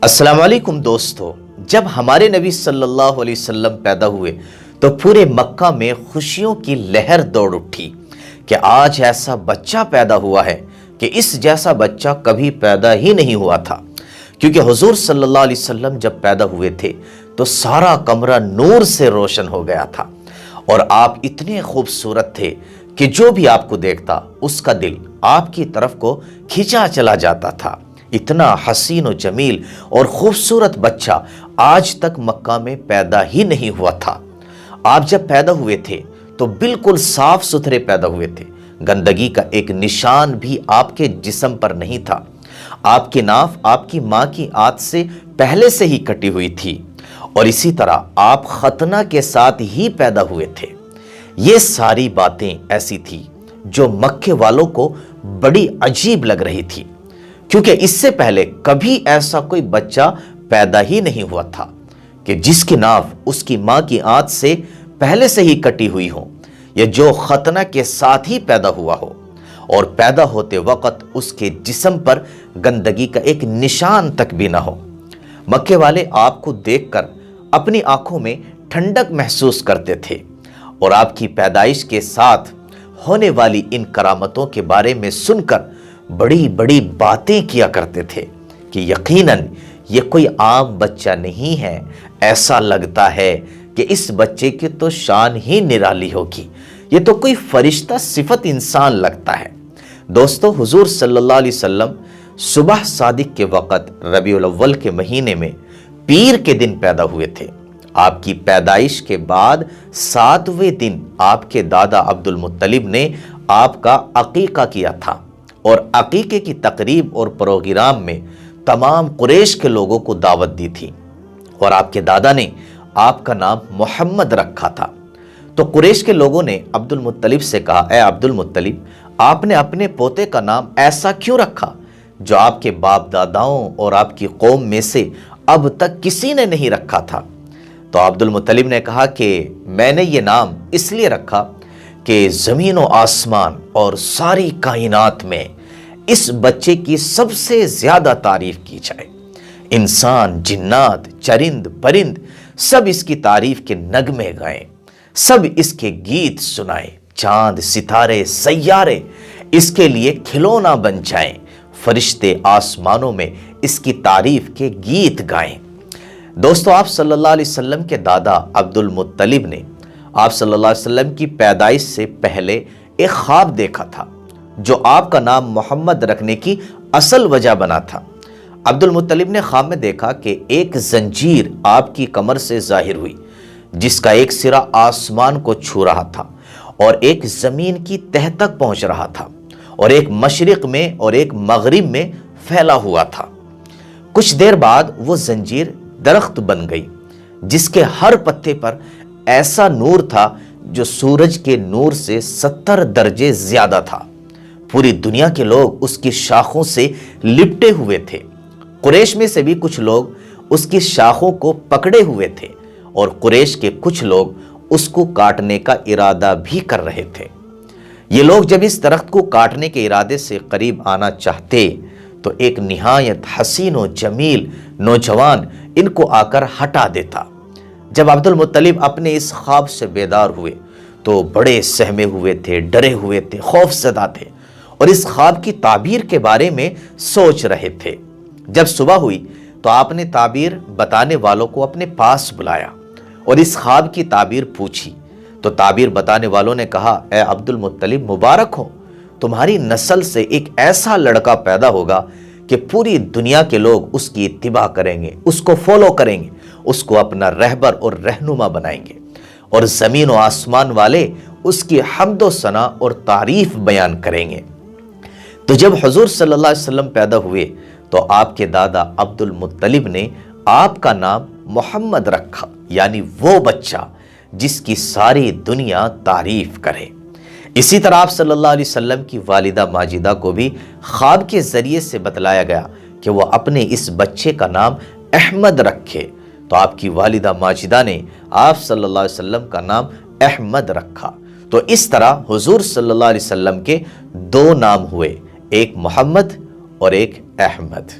السلام علیکم دوستو، جب ہمارے نبی صلی اللہ علیہ وسلم پیدا ہوئے تو پورے مکہ میں خوشیوں کی لہر دوڑ اٹھی کہ آج ایسا بچہ پیدا ہوا ہے کہ اس جیسا بچہ کبھی پیدا ہی نہیں ہوا تھا، کیونکہ حضور صلی اللہ علیہ وسلم جب پیدا ہوئے تھے تو سارا کمرہ نور سے روشن ہو گیا تھا اور آپ اتنے خوبصورت تھے کہ جو بھی آپ کو دیکھتا اس کا دل آپ کی طرف کو کھینچا چلا جاتا تھا۔ اتنا حسین و جمیل اور خوبصورت بچہ آج تک مکہ میں پیدا ہی نہیں ہوا تھا۔ آپ جب پیدا ہوئے تھے تو بالکل صاف ستھرے پیدا ہوئے تھے، گندگی کا ایک نشان بھی آپ کے جسم پر نہیں تھا۔ آپ کی ناف آپ کی ماں کی آنت سے پہلے سے ہی کٹی ہوئی تھی اور اسی طرح آپ ختنہ کے ساتھ ہی پیدا ہوئے تھے۔ یہ ساری باتیں ایسی تھی جو مکے والوں کو بڑی عجیب لگ رہی تھی، کیونکہ اس سے پہلے کبھی ایسا کوئی بچہ پیدا ہی نہیں ہوا تھا کہ جس کی ناف اس کی ماں کی آنت سے پہلے سے ہی کٹی ہوئی ہو، یا جو ختنہ کے ساتھ ہی پیدا ہوا ہو اور پیدا ہوتے وقت اس کے جسم پر گندگی کا ایک نشان تک بھی نہ ہو۔ مکے والے آپ کو دیکھ کر اپنی آنکھوں میں ٹھنڈک محسوس کرتے تھے اور آپ کی پیدائش کے ساتھ ہونے والی ان کرامتوں کے بارے میں سن کر بڑی بڑی باتیں کیا کرتے تھے کہ یقیناً یہ کوئی عام بچہ نہیں ہے، ایسا لگتا ہے کہ اس بچے کی تو شان ہی نرالی ہوگی، یہ تو کوئی فرشتہ صفت انسان لگتا ہے۔ دوستو، حضور صلی اللہ علیہ وسلم صبح صادق کے وقت ربیع الاول کے مہینے میں پیر کے دن پیدا ہوئے تھے۔ آپ کی پیدائش کے بعد 7ویں دن آپ کے دادا عبد المطلب نے آپ کا عقیقہ کیا تھا اور عقیقے کی تقریب اور پروگرام میں تمام قریش کے لوگوں کو دعوت دی تھی اور آپ کے دادا نے آپ کا نام محمد رکھا تھا۔ تو قریش کے لوگوں نے عبد المطلب سے کہا، اے عبد المطلب، آپ نے اپنے پوتے کا نام ایسا کیوں رکھا جو آپ کے باپ داداؤں اور آپ کی قوم میں سے اب تک کسی نے نہیں رکھا تھا؟ تو عبد المطلب نے کہا کہ میں نے یہ نام اس لیے رکھا کہ زمین و آسمان اور ساری کائنات میں اس بچے کی سب سے زیادہ تعریف کی جائے۔ انسان، جنات، چرند، پرند سب اس کی تعریف کے نغمے گائیں، سب اس کے گیت سنائیں، چاند، ستارے، سیارے اس کے لیے کھلونا بن جائیں، فرشتے آسمانوں میں اس کی تعریف کے گیت گائیں۔ دوستو، آپ صلی اللہ علیہ وسلم کے دادا عبد المطلب نے آپ صلی اللہ علیہ وسلم کی پیدائش سے پہلے ایک خواب دیکھا تھا جو آپ کا نام محمد رکھنے کی اصل وجہ بنا تھا۔ عبد المطلب نے خواب میں دیکھا کہ ایک زنجیر آپ کی کمر سے ظاہر ہوئی جس کا ایک سرا آسمان کو چھو رہا تھا اور ایک زمین کی تہہ تک پہنچ رہا تھا اور ایک مشرق میں اور ایک مغرب میں پھیلا ہوا تھا۔ کچھ دیر بعد وہ زنجیر درخت بن گئی جس کے ہر پتے پر ایسا نور تھا جو سورج کے نور سے 70 درجے زیادہ تھا۔ پوری دنیا کے لوگ اس کی شاخوں سے لپٹے ہوئے تھے۔ قریش میں سے بھی کچھ لوگ اس کی شاخوں کو پکڑے ہوئے تھے اور قریش کے کچھ لوگ اس کو کاٹنے کا ارادہ بھی کر رہے تھے۔ یہ لوگ جب اس درخت کو کاٹنے کے ارادے سے قریب آنا چاہتے تو ایک نہایت حسین و جمیل نوجوان ان کو آ کر ہٹا دیتا۔ جب عبد المطلب اپنے اس خواب سے بیدار ہوئے تو بڑے سہمے ہوئے تھے، ڈرے ہوئے تھے، خوف زدہ تھے اور اس خواب کی تعبیر کے بارے میں سوچ رہے تھے۔ جب صبح ہوئی تو آپ نے تعبیر بتانے والوں کو اپنے پاس بلایا اور اس خواب کی تعبیر پوچھی تو تعبیر بتانے والوں نے کہا، اے عبد المطلب، مبارک ہو، تمہاری نسل سے ایک ایسا لڑکا پیدا ہوگا کہ پوری دنیا کے لوگ اس کی اتباع کریں گے، اس کو فالو کریں گے، اس کو اپنا رہبر اور رہنما بنائیں گے اور زمین و آسمان والے اس کی حمد و ثنا اور تعریف بیان کریں گے۔ تو جب حضور صلی اللہ علیہ وسلم پیدا ہوئے تو آپ کے دادا عبد المطلب نے آپ کا نام محمد رکھا، یعنی وہ بچہ جس کی ساری دنیا تعریف کرے۔ اسی طرح آپ صلی اللہ علیہ وسلم کی والدہ ماجدہ کو بھی خواب کے ذریعے سے بتلایا گیا کہ وہ اپنے اس بچے کا نام احمد رکھے، تو آپ کی والدہ ماجدہ نے آپ صلی اللہ علیہ وسلم کا نام احمد رکھا۔ تو اس طرح حضور صلی اللہ علیہ وسلم کے 2 نام ہوئے، ایک محمد اور ایک احمد۔